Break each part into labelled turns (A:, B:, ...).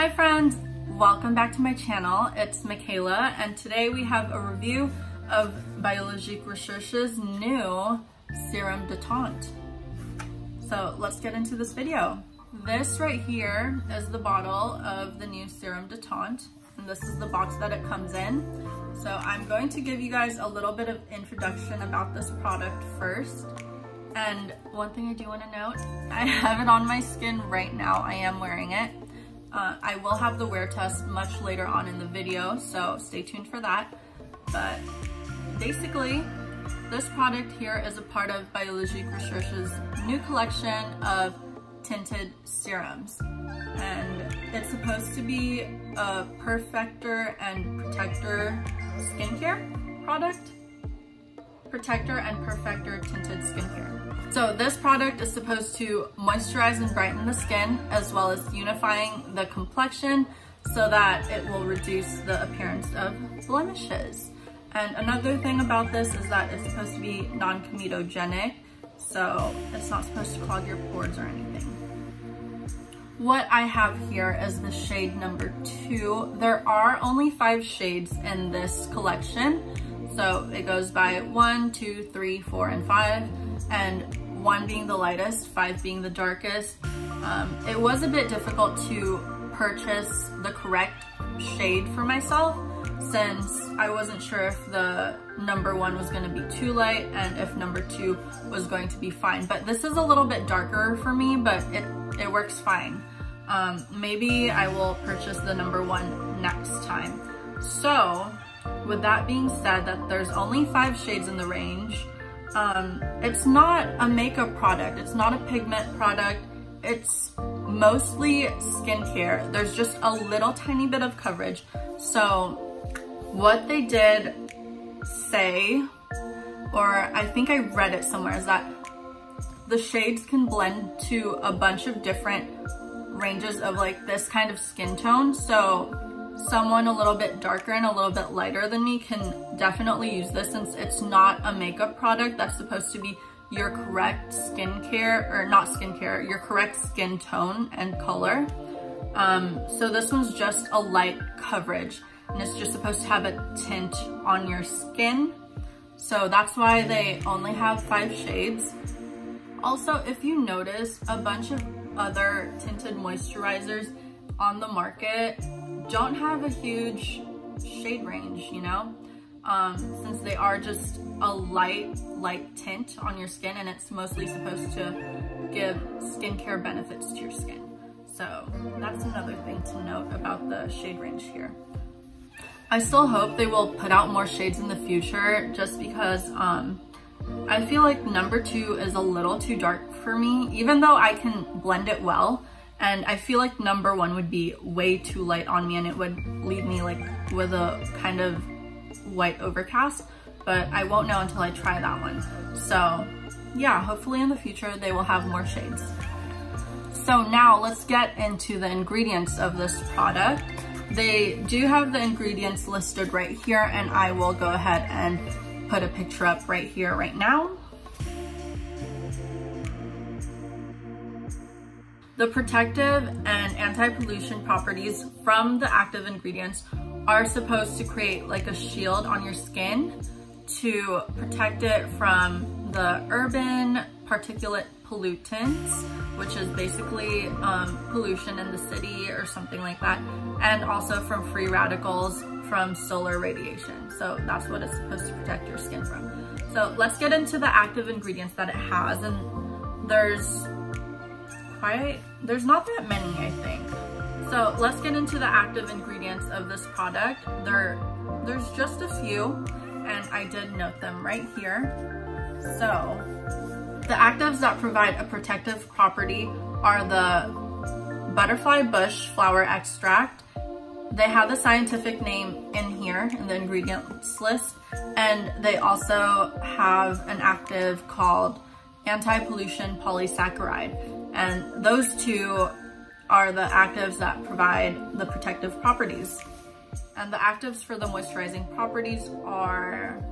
A: Hi friends, welcome back to my channel. It's Michaela and today we have a review of Biologique Recherche's new Serum De Teint. So let's get into this video. This right here is the bottle of the new Serum De Teint and this is the box that it comes in. So I'm going to give you guys a little bit of introduction about this product first. And one thing I do want to note, I have it on my skin right now. I am wearing it. I will have the wear test much later on in the video, so stay tuned for that. But basically, this product here is a part of Biologique Recherche's new collection of tinted serums. And it's supposed to be a perfector and protector skincare product. Protector and perfector tinted skincare. So this product is supposed to moisturize and brighten the skin as well as unifying the complexion so that it will reduce the appearance of blemishes. And another thing about this is that it's supposed to be non-comedogenic, so it's not supposed to clog your pores or anything. What I have here is the shade number 2. There are only 5 shades in this collection. So it goes by 1, 2, 3, 4, and 5, and 1 being the lightest, 5 being the darkest. It was a bit difficult to purchase the correct shade for myself since I wasn't sure if the number 1 was going to be too light and if number 2 was going to be fine. But this is a little bit darker for me, but it works fine. Maybe I will purchase the number 1 next time. So with that being said, that there's only 5 shades in the range. It's not a makeup product, it's not a pigment product, it's mostly skincare. There's just a little tiny bit of coverage. So what they did say, or I think I read it somewhere, is that the shades can blend to a bunch of different ranges of like this kind of skin tone. So someone a little bit darker and a little bit lighter than me can definitely use this since it's not a makeup product that's supposed to be your correct skincare, or not skincare, your correct skin tone and color. So this one's just a light coverage and it's just supposed to have a tint on your skin. So that's why they only have 5 shades. Also, if you notice, a bunch of other tinted moisturizers on the market don't have a huge shade range, you know, since they are just a light tint on your skin and it's mostly supposed to give skincare benefits to your skin. So that's another thing to note about the shade range here. I still hope they will put out more shades in the future just because I feel like number 2 is a little too dark for me, even though I can blend it well. And I feel like number 1 would be way too light on me and it would leave me like with a kind of white overcast, but I won't know until I try that one. So yeah, hopefully in the future they will have more shades. So now let's get into the ingredients of this product. They do have the ingredients listed right here and I will go ahead and put a picture up right here right now. The protective and anti-pollution properties from the active ingredients are supposed to create like a shield on your skin to protect it from the urban particulate pollutants, which is basically pollution in the city or something like that, and also from free radicals from solar radiation. So that's what it's supposed to protect your skin from. So let's get into the active ingredients that it has, and there's not that many, I think. So let's get into the active ingredients of this product. There's just a few, and I did note them right here. So the actives that provide a protective property are the butterfly bush flower extract. They have the scientific name in here in the ingredients list, and they also have an active called anti-pollution polysaccharide. And those 2 are the actives that provide the protective properties. And the actives for the moisturizing properties are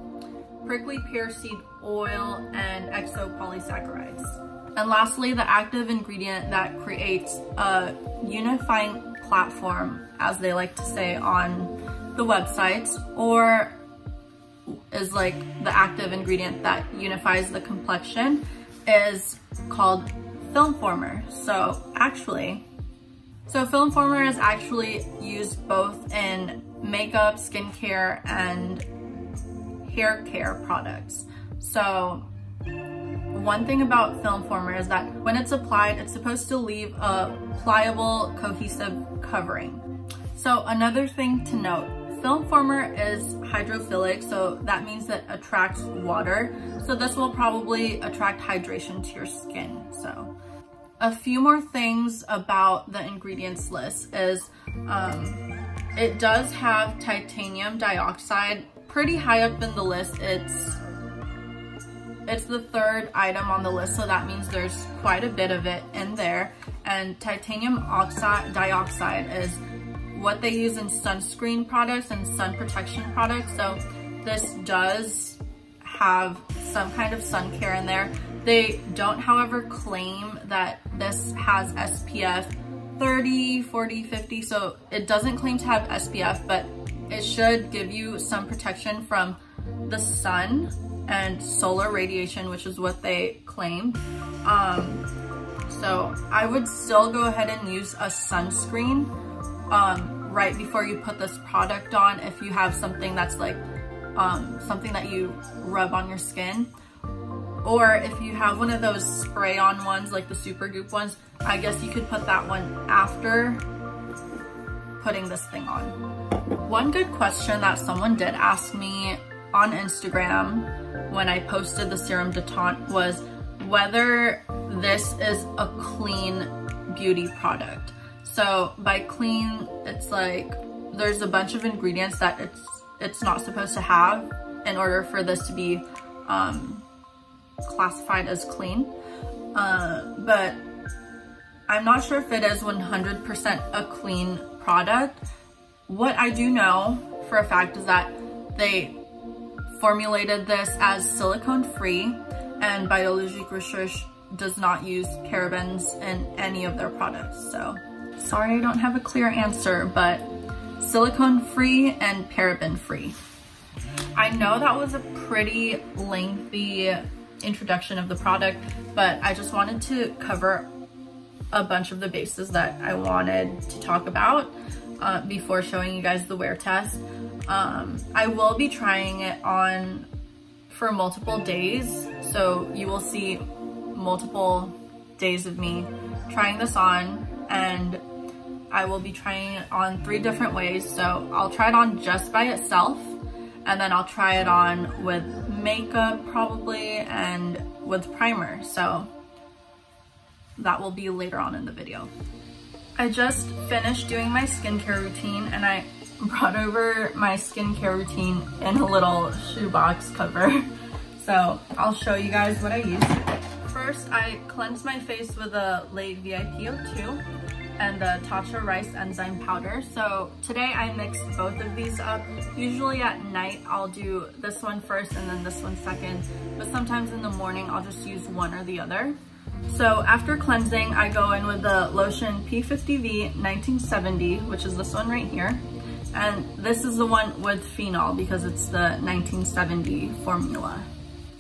A: prickly pear seed oil and exopolysaccharides. And lastly, the active ingredient that creates a unifying platform, as they like to say on the websites, or is like the active ingredient that unifies the complexion, is called film former. So film former is actually used both in makeup, skincare, and hair care products. So one thing about film former is that when it's applied, it's supposed to leave a pliable, cohesive covering. So another thing to note, film former is hydrophilic, so that means that it attracts water. So this will probably attract hydration to your skin. So a few more things about the ingredients list is it does have titanium dioxide pretty high up in the list. It's the third item on the list, so that means there's quite a bit of it in there. And titanium dioxide is what they use in sunscreen products and sun protection products. So this does have some kind of sun care in there. They don't, however, claim that this has SPF 30, 40, 50, so it doesn't claim to have SPF, but it should give you some protection from the sun and solar radiation, which is what they claim. So I would still go ahead and use a sunscreen right before you put this product on if you have something that's like something that you rub on your skin. Or if you have one of those spray-on ones, like the Super Goop ones, I guess you could put that one after putting this thing on. One good question that someone did ask me on Instagram when I posted the Serum De Teint was whether this is a clean beauty product. So by clean, it's like there's a bunch of ingredients that it's not supposed to have in order for this to be classified as clean. But I'm not sure if it is 100% a clean product. What I do know for a fact is that they formulated this as silicone free, and Biologique Recherche does not use parabens in any of their products. So sorry I don't have a clear answer, but silicone free and paraben free. I know that was a pretty lengthy introduction of the product, but I just wanted to cover a bunch of the bases that I wanted to talk about before showing you guys the wear test. I will be trying it on for multiple days, so you will see multiple days of me trying this on, and I will be trying it on 3 different ways. So I'll try it on just by itself, and then I'll try it on with makeup probably, and with primer. So that will be later on in the video. I just finished doing my skincare routine, and I brought over my skincare routine in a little shoebox cover. So I'll show you guys what I use. First, I cleanse my face with a Late VIP 02 and the Tatcha Rice Enzyme Powder. So today I mixed both of these up. Usually at night I'll do this one first and then this one second, but sometimes in the morning I'll just use one or the other. So after cleansing, I go in with the lotion P50V 1970, which is this one right here. And this is the one with phenol because it's the 1970 formula.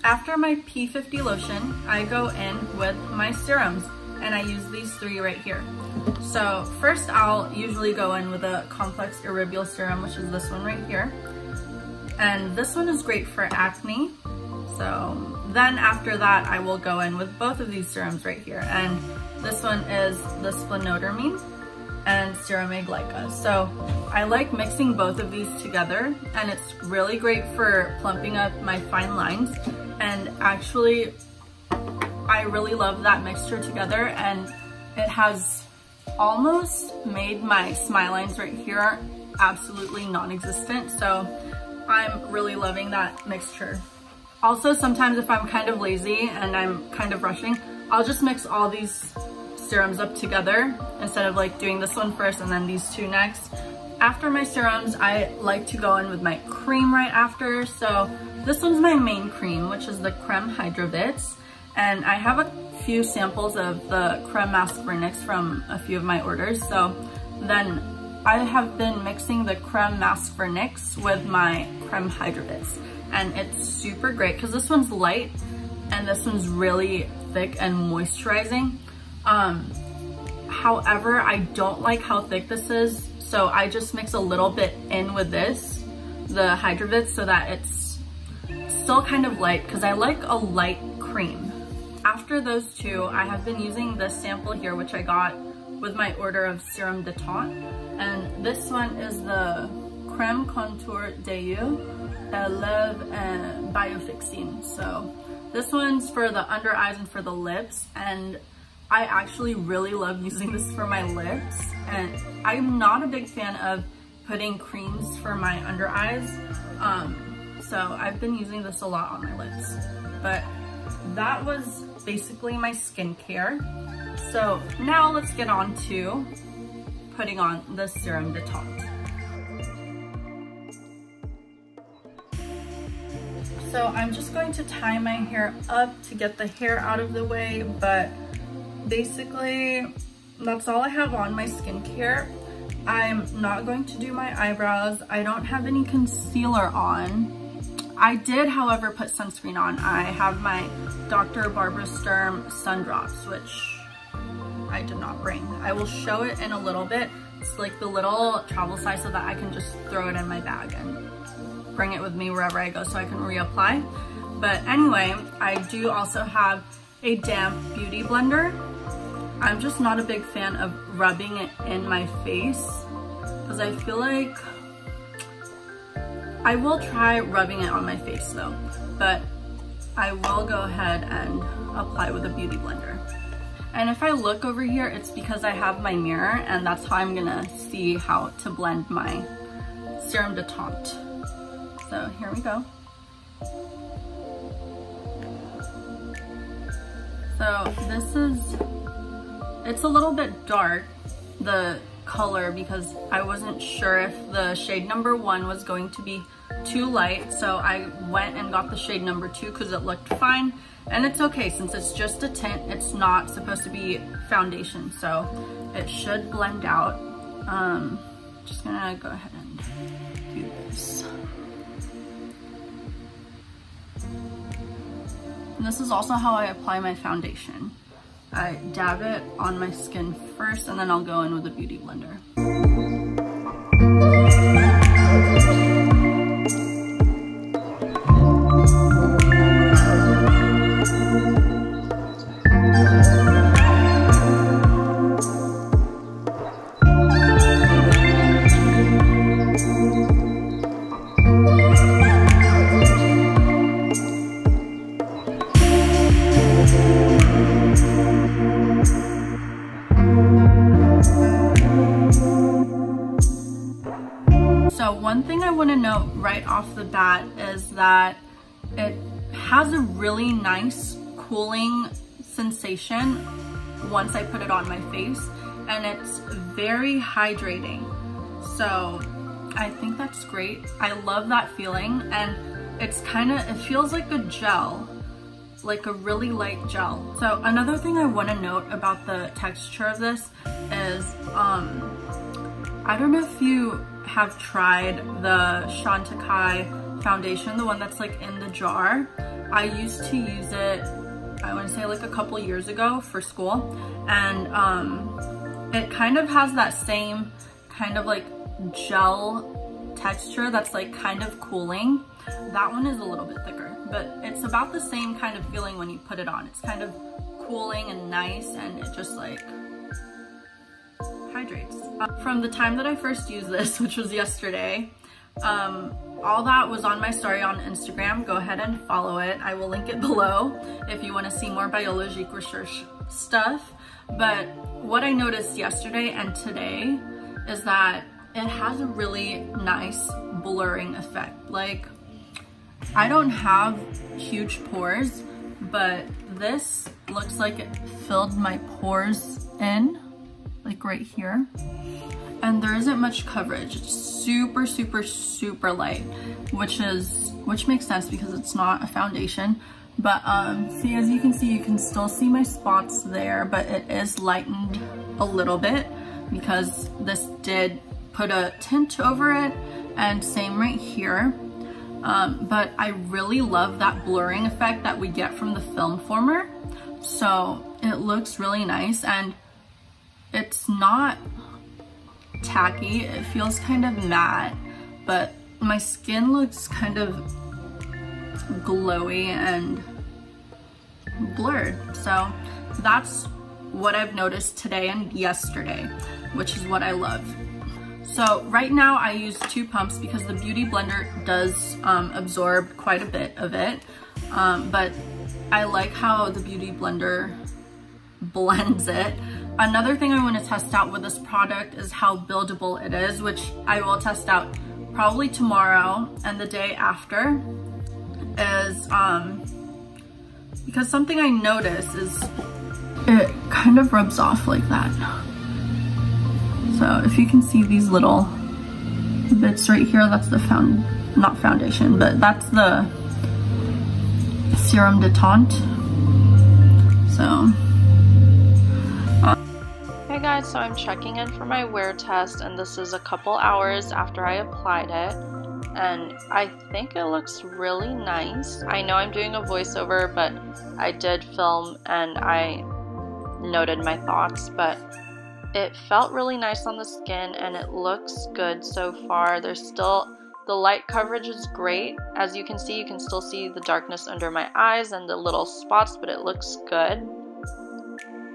A: After my P50 lotion, I go in with my serums, and I use these 3 right here. So first I'll usually go in with a complex irribular serum, which is this one right here. And this one is great for acne. So then after that, I will go in with both of these serums right here. And this one is the splenodermine and Serum a-glyca. So I like mixing both of these together, and it's really great for plumping up my fine lines. And actually, I really love that mixture together, and it has almost made my smile lines right here absolutely non-existent. So I'm really loving that mixture. Also, sometimes if I'm kind of lazy and I'm kind of rushing, I'll just mix all these serums up together instead of like doing this one first and then these 2 next. After my serums, I like to go in with my cream right after. So this one's my main cream, which is the Creme Hydra Bits. And I have a few samples of the Creme Mask Vernix from a few of my orders. So then I have been mixing the creme mask for NYX with my creme Hydravits, and it's super great because this one's light and this one's really thick and moisturizing. However, I don't like how thick this is, so I just mix a little bit in with this, the Hydravits, so that it's still kind of light because I like a light cream. After those two, I have been using this sample here, which I got with my order of Serum De Teint, and this one is the Crème Contour des Yeux Lèvres and Biofixine. So this one's for the under eyes and for the lips, and I actually really love using this for my lips, and I'm not a big fan of putting creams for my under eyes, so I've been using this a lot on my lips. But that was basically my skincare. So now let's get on to putting on the Serum De Teint. So I'm just going to tie my hair up to get the hair out of the way, but basically that's all I have on my skincare. I'm not going to do my eyebrows. I don't have any concealer on. I did, however, put sunscreen on. I have my Dr. Barbara Sturm sun drops, which I did not bring. I will show it in a little bit. It's like the little travel size so that I can just throw it in my bag and bring it with me wherever I go so I can reapply. But anyway, I do also have a damp beauty blender. I'm just not a big fan of rubbing it in my face because I feel like I will try rubbing it on my face though, but I will go ahead and apply with a beauty blender. And if I look over here, it's because I have my mirror, and that's how I'm gonna see how to blend my Serum De Teint. So here we go. So this is, it's a little bit dark, the color, because I wasn't sure if the shade number 1 was going to be too light, so I went and got the shade number 2 because it looked fine. And it's okay, since it's just a tint, it's not supposed to be foundation, so it should blend out. Just gonna go ahead and do this. And this is also how I apply my foundation. I dab it on my skin first, and then I'll go in with a beauty blender. So one thing I want to note right off the bat is that it has a really nice cooling sensation once I put it on my face, and it's very hydrating. So I think that's great. I love that feeling, and it's kind of, it feels like a gel, like a really light gel. So another thing I want to note about the texture of this is, I don't know if you have tried the Chantecaille foundation, the one that's like in the jar. I used to use it, I want to say like a couple years ago for school, and it kind of has that same kind of like gel texture that's like kind of cooling. That one is a little bit thicker, but it's about the same kind of feeling when you put it on. It's kind of cooling and nice, and it just like hydrates. From the time that I first used this, which was yesterday, all that was on my story on Instagram. Go ahead and follow it. I will link it below if you want to see more Biologique Recherche stuff. But what I noticed yesterday and today is that it has a really nice blurring effect. Like, I don't have huge pores, but this looks like it filled my pores in, like right here. And there isn't much coverage. It's super, super, super light, which makes sense because it's not a foundation. But see, as you can still see my spots there, but it is lightened a little bit because this did put a tint over it, and same right here. But I really love that blurring effect that we get from the film former. So it looks really nice, and it's not tacky. It feels kind of matte, but my skin looks kind of glowy and blurred. So that's what I've noticed today and yesterday, which is what I love. So right now I use 2 pumps because the Beauty Blender does absorb quite a bit of it, but I like how the Beauty Blender blends it. Another thing I want to test out with this product is how buildable it is, which I will test out probably tomorrow and the day after, is because something I notice is it kind of rubs off like that. So if you can see these little bits right here, that's the not foundation, but that's the Serum De Teint. So
B: hey guys, so I'm checking in for my wear test, and this is a couple hours after I applied it, and I think it looks really nice. I know I'm doing a voiceover, but I did film and I noted my thoughts, but it felt really nice on the skin and it looks good so far. There's still, the light coverage is great. As you can still see the darkness under my eyes and the little spots, but it looks good.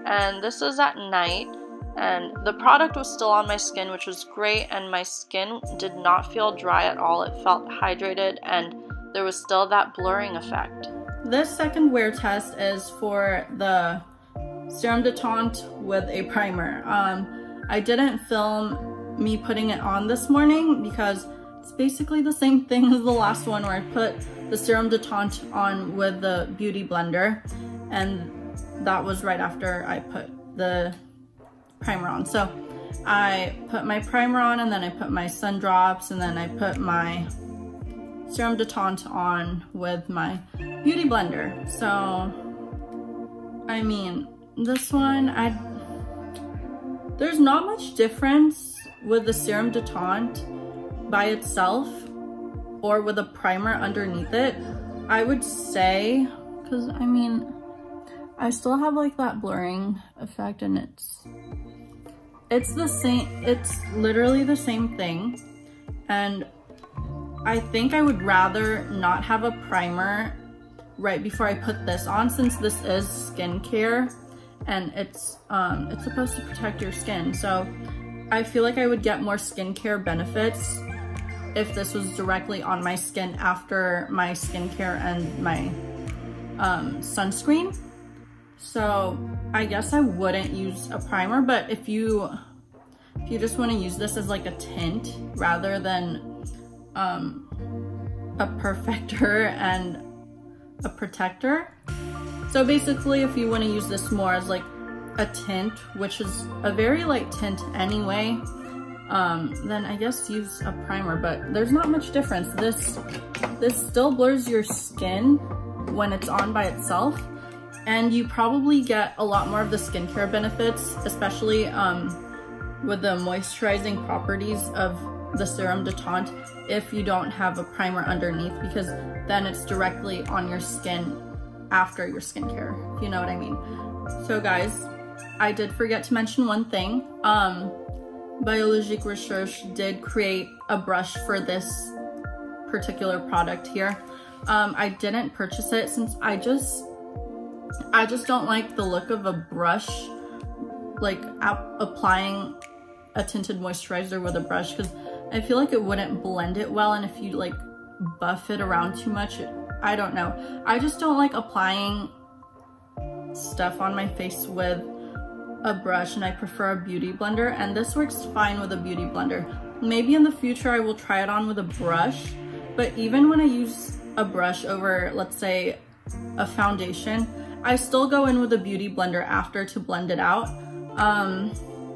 B: And this is at night, and the product was still on my skin, which was great, and my skin did not feel dry at all. It felt hydrated and there was still that blurring effect.
A: This second wear test is for the Serum De Teint with a primer. I didn't film me putting it on this morning because it's basically the same thing as the last one, where I put the Serum De Teint on with the Beauty Blender, and that was right after I put the primer on. So I put my primer on, and then I put my sun drops, and then I put my Serum De Teint on with my Beauty Blender. So I mean, this one, there's not much difference with the Serum De Teint by itself or with a primer underneath it, I would say, because I mean, I still have like that blurring effect, and it's the same, it's literally the same thing. And I think I would rather not have a primer right before I put this on, since this is skincare and it's supposed to protect your skin. So I feel like I would get more skincare benefits if this was directly on my skin after my skincare and my sunscreen. So I guess I wouldn't use a primer, but if you just want to use this as like a tint rather than a perfector and a protector. So basically, if you want to use this more as like a tint, which is a very light tint anyway, then I guess use a primer, but there's not much difference. This still blurs your skin when it's on by itself, and you probably get a lot more of the skincare benefits, especially with the moisturizing properties of the Serum De Teint if you don't have a primer underneath, because then it's directly on your skin after your skincare, if you know what I mean. So guys, I did forget to mention one thing. Biologique Recherche did create a brush for this particular product here. I didn't purchase it since I just don't like the look of a brush, like applying a tinted moisturizer with a brush, because I feel like it wouldn't blend it well, and if you like buff it around too much, I don't know. I just don't like applying stuff on my face with a brush, and I prefer a beauty blender, and this works fine with a beauty blender. Maybe in the future I will try it on with a brush, but even when I use a brush over, let's say, a foundation, I still go in with a beauty blender after to blend it out.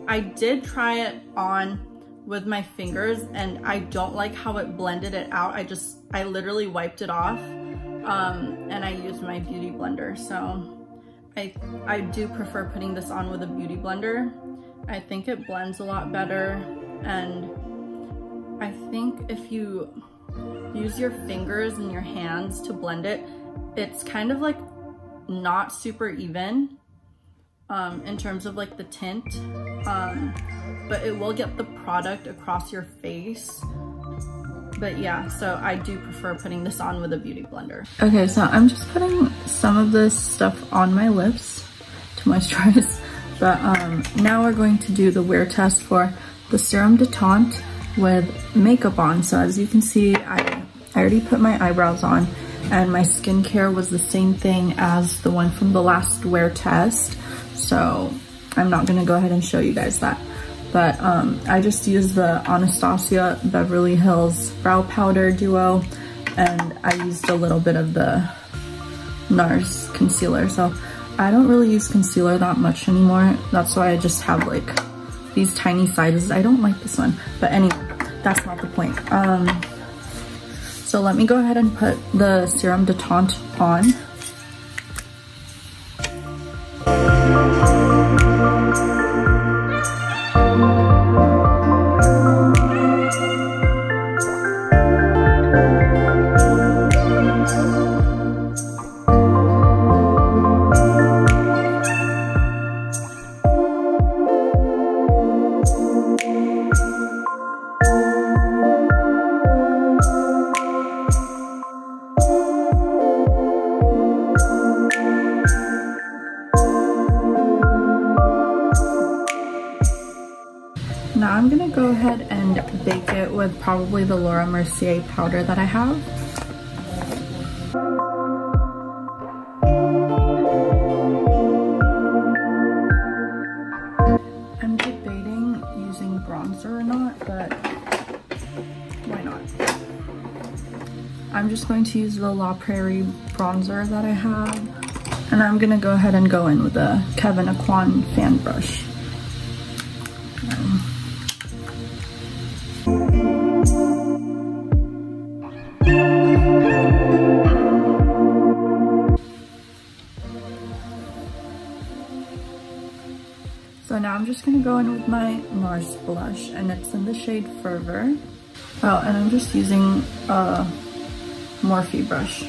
A: I did try it on with my fingers, and I don't like how it blended it out. I literally wiped it off, and I used my beauty blender. So I do prefer putting this on with a beauty blender, I think it blends a lot better, and I think if you use your fingers and your hands to blend it, it's kind of like not super even in terms of like the tint, but it will get the product across your face. But yeah, so I do prefer putting this on with a beauty blender. Okay, so I'm just putting some of this stuff on my lips to moisturize, but now we're going to do the wear test for the Serum De Teint with makeup on. So as you can see, I already put my eyebrows on, and my skincare was the same thing as the one from the last wear test, so I'm not gonna go ahead and show you guys that. But I just used the Anastasia Beverly Hills Brow Powder Duo, and I used a little bit of the NARS concealer. So I don't really use concealer that much anymore. That's why I just have like these tiny sizes. I don't like this one, but anyway, that's not the point. So let me go ahead and put the Serum De Teint on. Now I'm gonna go ahead and bake it with probably the Laura Mercier powder that I have. I'm debating using bronzer or not, but why not? I'm just going to use the La Prairie bronzer that I have, and I'm gonna go ahead and go in with the Kevyn Aucoin fan brush. So now I'm just gonna go in with my NARS blush, and it's in the shade Fervor. Oh, and I'm just using a Morphe brush.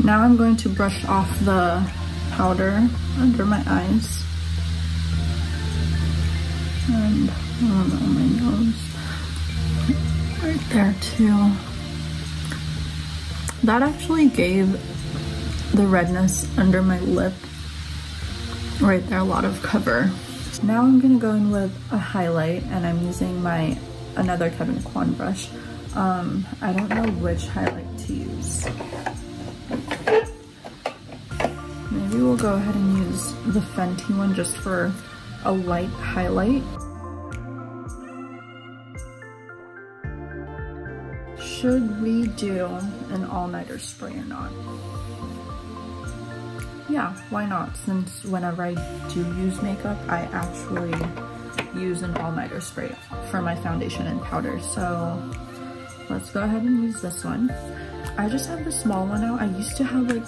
A: Now I'm going to brush off the powder under my eyes and on my nose, right there too. That actually gave the redness under my lip right there a lot of cover. Now I'm gonna go in with a highlight, and I'm using my another Kevyn Aucoin brush. I don't know which highlight to use. Maybe we'll go ahead and use the Fenty one just for a light highlight. Should we do an all-nighter spray or not? Yeah, why not? Since whenever I do use makeup, I actually use an all-nighter spray for my foundation and powder. So let's go ahead and use this one. I just have the small one now. I used to have like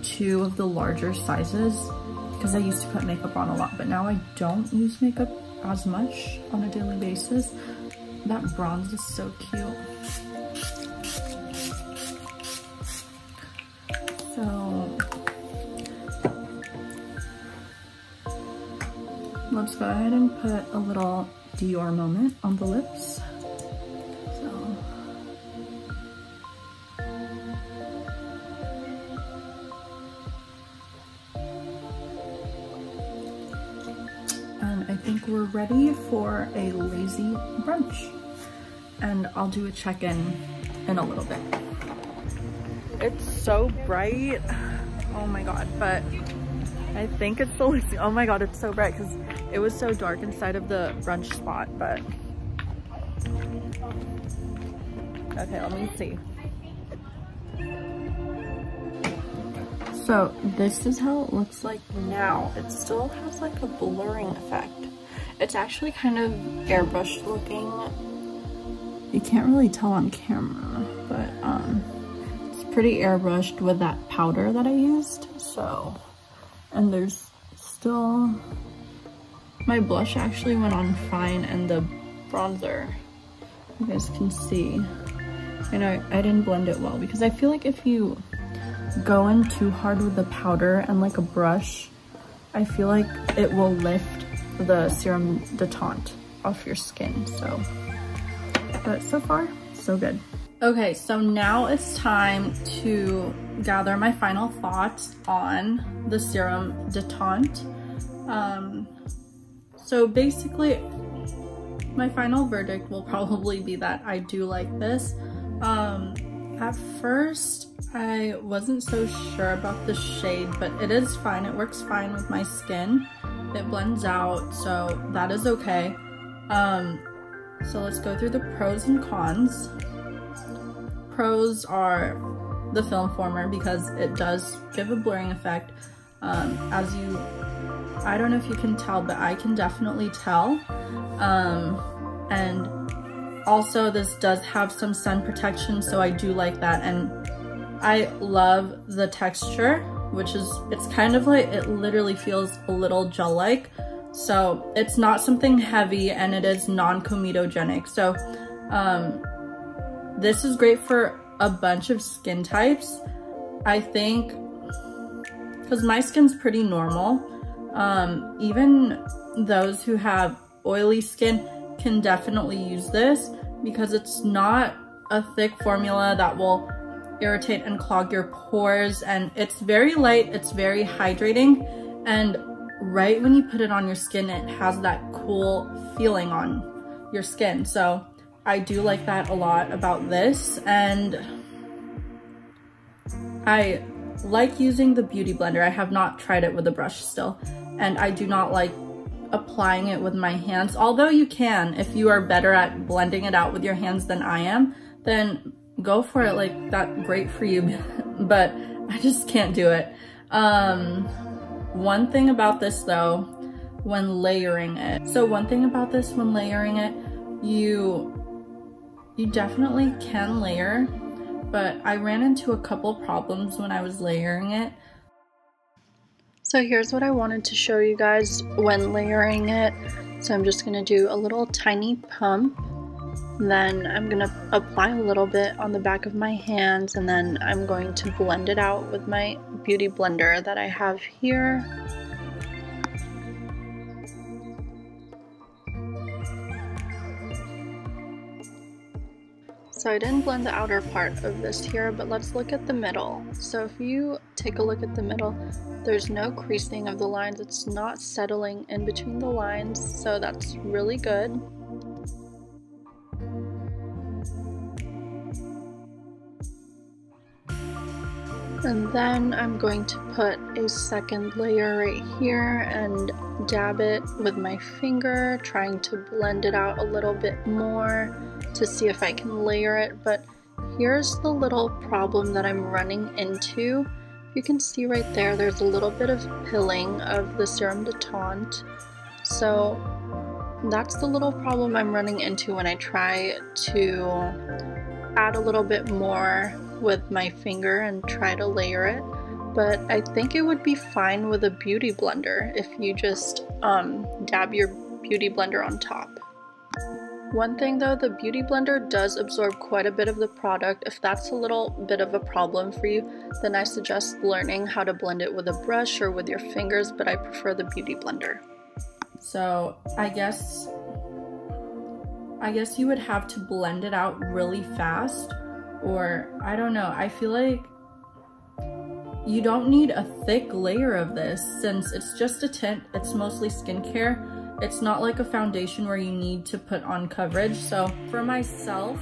A: 2 of the larger sizes because I used to put makeup on a lot, but now I don't use makeup as much on a daily basis. That bronze is so cute. So let's go ahead and put a little Dior moment on the lips. I think we're ready for a lazy brunch, and I'll do a check-in in a little bit. It's so bright, oh my god, but I think it's the lazy. Oh my god, it's so bright because it was so dark inside of the brunch spot. But okay, let me see. So this is how it looks like now. It still has like a blurring effect. It's actually kind of airbrushed looking. You can't really tell on camera, but it's pretty airbrushed with that powder that I used. So, and there's still, my blush actually went on fine, and the bronzer, you guys can see. I know I didn't blend it well because I feel like if you go in too hard with the powder and like a brush, I feel like it will lift the Serum De Teint off your skin. So, but so far, so good. Okay, so now it's time to gather my final thoughts on the Serum De Teint. So basically, my final verdict will probably be that I do like this. At first, I wasn't so sure about the shade, but it is fine. It works fine with my skin. It blends out, so that is okay. So let's go through the pros and cons. Pros are the film former because it does give a blurring effect. I don't know if you can tell, but I can definitely tell. And also this does have some sun protection, so I do like that. And I love the texture, which is, it's kind of like, it literally feels a little gel-like. So it's not something heavy, and it is non-comedogenic. So this is great for a bunch of skin types. I think, because my skin's pretty normal, even those who have oily skin can definitely use this because it's not a thick formula that will irritate and clog your pores, and it's very light, it's very hydrating, and right when you put it on your skin, it has that cool feeling on your skin. So I do like that a lot about this, and I like using the beauty blender. I have not tried it with a brush still, and I do not like applying it with my hands, although you can. If you are better at blending it out with your hands than I am, then go for it, like that's great for you. But I just can't do it. One thing about this though, when layering it, you definitely can layer, but I ran into a couple problems when I was layering it.
B: So here's what I wanted to show you guys when layering it. So I'm just gonna do a little tiny pump, then I'm gonna apply a little bit on the back of my hands, and then I'm going to blend it out with my beauty blender that I have here. So I didn't blend the outer part of this here, but let's look at the middle. So if you take a look at the middle, there's no creasing of the lines. It's not settling in between the lines, so that's really good. And then I'm going to put a second layer right here and dab it with my finger, trying to blend it out a little bit more to see if I can layer it. But here's the little problem that I'm running into. You can see right there, there's a little bit of pilling of the Serum De Teint. So that's the little problem I'm running into when I try to add a little bit more with my finger and try to layer it. But I think it would be fine with a beauty blender if you just dab your beauty blender on top. One thing though, the beauty blender does absorb quite a bit of the product. If that's a little bit of a problem for you, then I suggest learning how to blend it with a brush or with your fingers, but I prefer the beauty blender.
A: So I guess you would have to blend it out really fast, or I don't know. I feel like you don't need a thick layer of this since it's just a tint. It's mostly skincare. It's not like a foundation where you need to put on coverage. So for myself,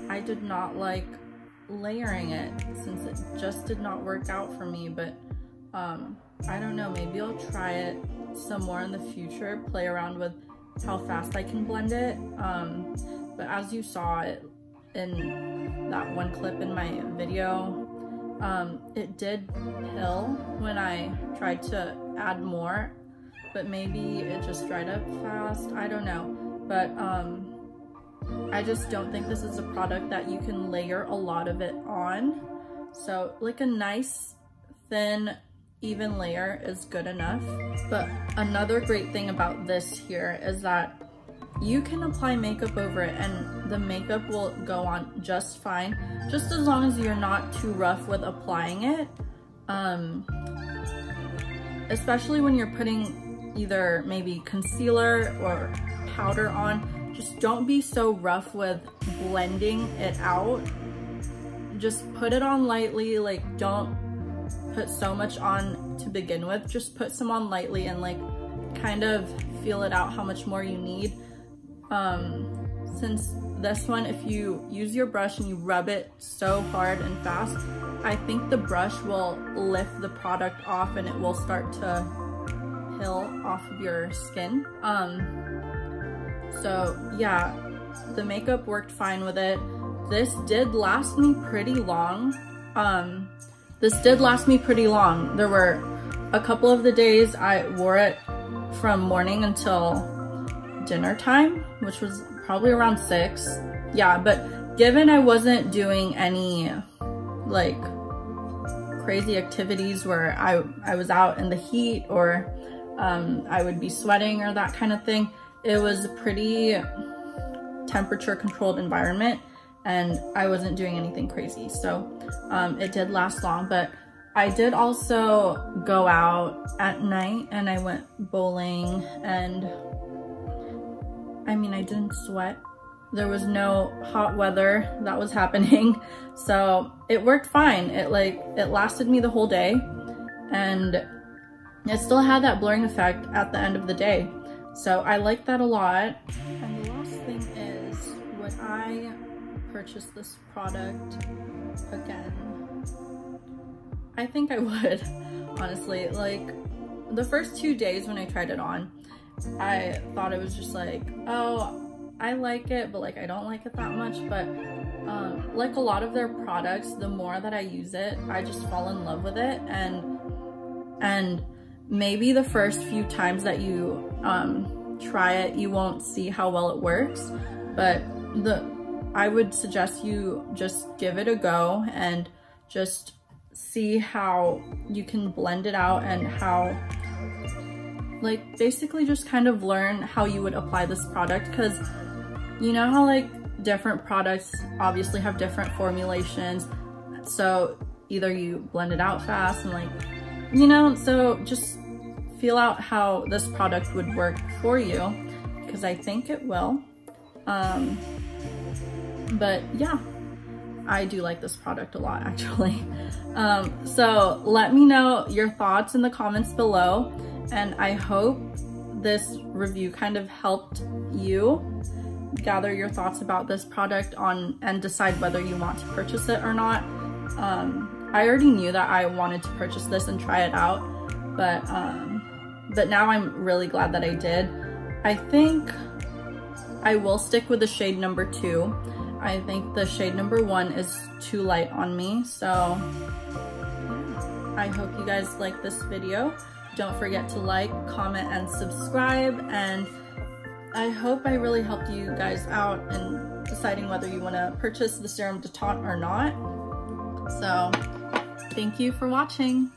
A: I did not like layering it since it just did not work out for me. But I don't know, maybe I'll try it some more in the future, play around with how fast I can blend it. But as you saw it in that one clip in my video, it did pill when I tried to add more. but maybe it just dried up fast. I don't know, but I just don't think this is a product that you can layer a lot of it on. So like a nice thin even layer is good enough. But another great thing about this here is that you can apply makeup over it and the makeup will go on just fine, just as long as you're not too rough with applying it. Especially when you're putting either maybe concealer or powder on, just don't be so rough with blending it out. Just put it on lightly, like don't put so much on to begin with, just put some on lightly and like kind of feel it out how much more you need. Since this one, if you use your brush and you rub it so hard and fast, I think the brush will lift the product off and it will start to peel off of your skin. So yeah, the makeup worked fine with it. This did last me pretty long. There were a couple of the days I wore it from morning until dinner time, which was probably around 6. Yeah, but given I wasn't doing any like crazy activities where I was out in the heat or I would be sweating or that kind of thing, it was a pretty temperature controlled environment and I wasn't doing anything crazy. So it did last long, but I did also go out at night and I went bowling and I mean, I didn't sweat. There was no hot weather that was happening. So it worked fine. It lasted me the whole day and it still had that blurring effect at the end of the day. So I like that a lot. And the last thing is, would I purchase this product again? I think I would, honestly. Like the first 2 days when I tried it on, I thought it was just like, oh, I like it, but like I don't like it that much. But like a lot of their products, the more that I use it, I just fall in love with it. And maybe the first few times that you try it, you won't see how well it works, but I would suggest you just give it a go and just see how you can blend it out and how, like, basically just kind of learn how you would apply this product, because you know how like different products obviously have different formulations, so either you blend it out fast and like, you know, so just feel out how this product would work for you, because I think it will. But yeah, I do like this product a lot actually. So let me know your thoughts in the comments below, and I hope this review kind of helped you gather your thoughts about this product and decide whether you want to purchase it or not. I already knew that I wanted to purchase this and try it out, but now I'm really glad that I did. I think I will stick with the shade number 2. I think the shade number 1 is too light on me, so I hope you guys like this video. Don't forget to like, comment, and subscribe, and I hope I really helped you guys out in deciding whether you want to purchase the Serum De Teint or not. So thank you for watching.